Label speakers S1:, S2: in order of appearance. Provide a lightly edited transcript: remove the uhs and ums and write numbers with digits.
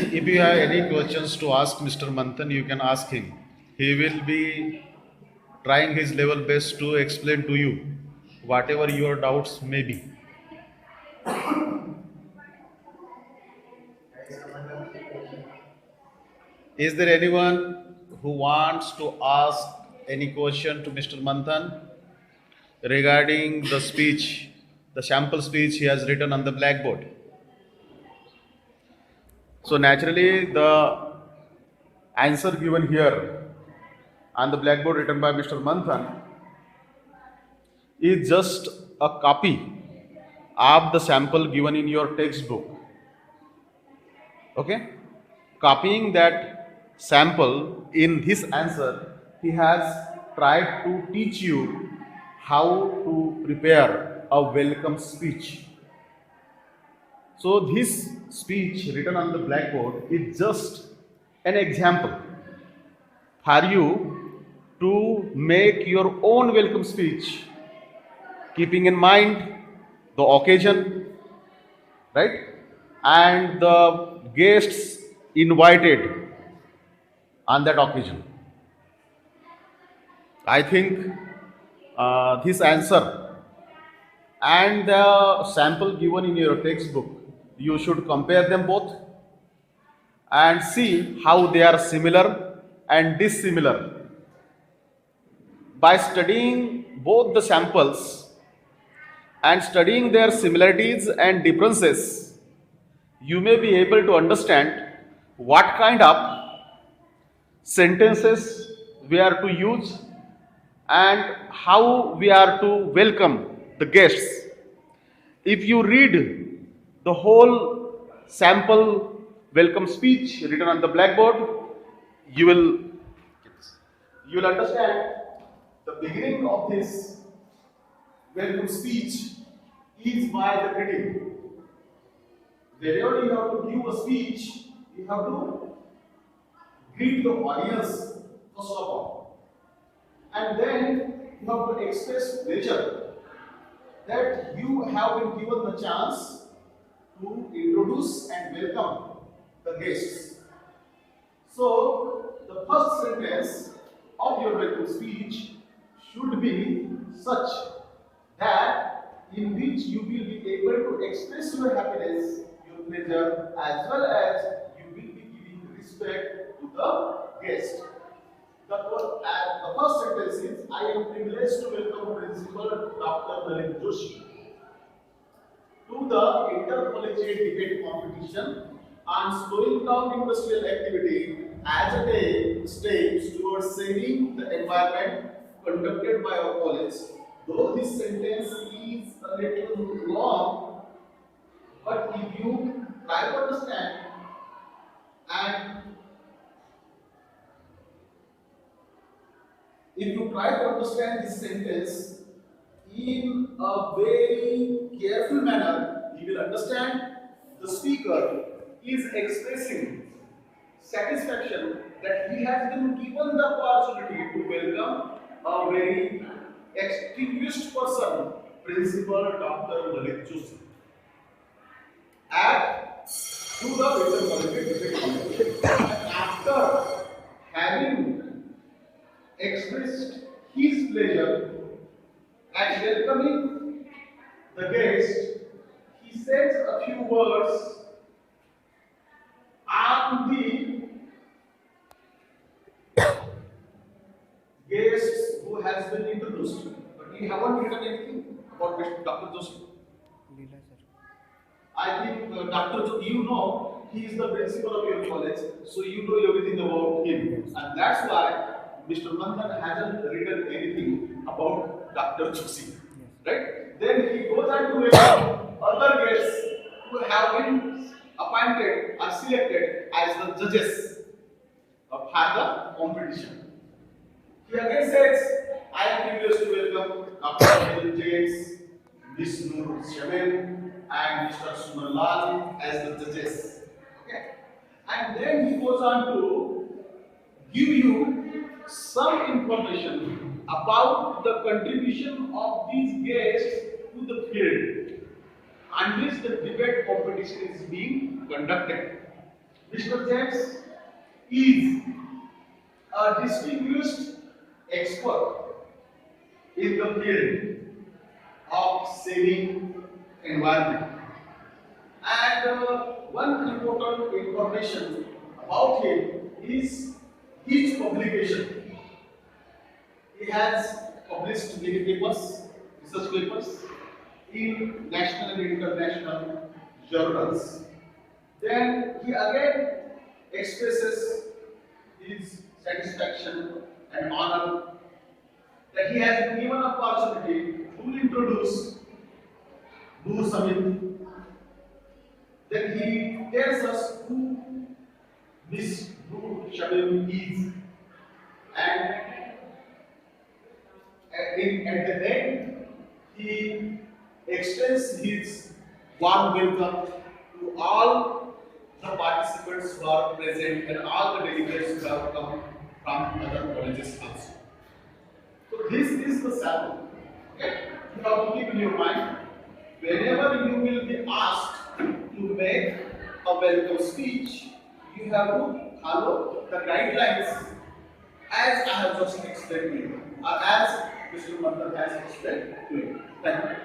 S1: If you have any questions to ask Mr. Manthan, you can ask him. He will be trying his level best to explain to you whatever your doubts may be. Is there anyone who wants to ask any question to Mr. Manthan regarding the speech, the sample speech he has written on the blackboard? So naturally, the answer given here on the blackboard written by Mr. Manthan is just a copy of the sample given in your textbook. Okay? Copying that sample in his answer, he has tried to teach you how to prepare a welcome speech. So, this speech written on the blackboard is just an example for you to make your own welcome speech, keeping in mind the occasion, right? And the guests invited on that occasion. I think this answer and the sample given in your textbook, you should compare them both and see how they are similar and dissimilar. By studying both the samples and studying their similarities and differences, you may be able to understand what kind of sentences we are to use and how we are to welcome the guests. If you read the whole sample welcome speech written on the blackboard, you will understand the beginning of this welcome speech is by the greeting. Whenever you have to give a speech, you have to greet the audience first of all. And then you have to express pleasure that you have been given the chance to introduce and welcome the guests. So, the first sentence of your welcome speech should be such that in which you will be able to express your happiness, your pleasure, as well as you will be giving respect to the guest. The first sentence is, I am privileged to welcome Principal Dr. Lalit Joshi to the intercollegiate debate competition on slowing down industrial activity as a day steps towards saving the environment conducted by our college. Though this sentence is a little long, but if you try to understand and if you try to understand this sentence in a very careful manner, you will understand the speaker is expressing satisfaction that he has been given the opportunity to welcome a very extinguished person, Principal Dr. Lalit Joshi, at to the intercollegiate competition. After having expressed his pleasure at welcoming the guest, he says a few words on the guests who has been introduced. But he haven't written anything about Dr. Joshi. I think Dr. Joshi, you know, he is the principal of your college, so you know everything about him. And that's why Mr. Manthan hasn't written anything about Dr. Joshi. Right? Then he goes on to welcome other guests who have been appointed or selected as the judges of the competition. He again says, I am privileged to welcome Dr. Neil James, Ms. Noor Shamen, and Mr. Suman Lal as the judges. Okay? And then he goes on to give you some information about the contribution of these guests to the field on which the debate competition is being conducted. Mr. James is a distinguished expert in the field of saving environment. And one important information about him is his publication. He has published many papers, research papers in national and international journals. Then he again expresses his satisfaction and honor that he has been given opportunity to introduce Nur Samit. Then he tells us who this Nur Shamim is, and at the end he extends his warm welcome to all the participants who are present and all the delegates who have come from other colleges also. So this is the sample. Okay? You have to keep in your mind, whenever you will be asked to make a welcome speech, you have to follow the guidelines as I have just explained to you, or as Mr. Mandan has explained to you. Thank you.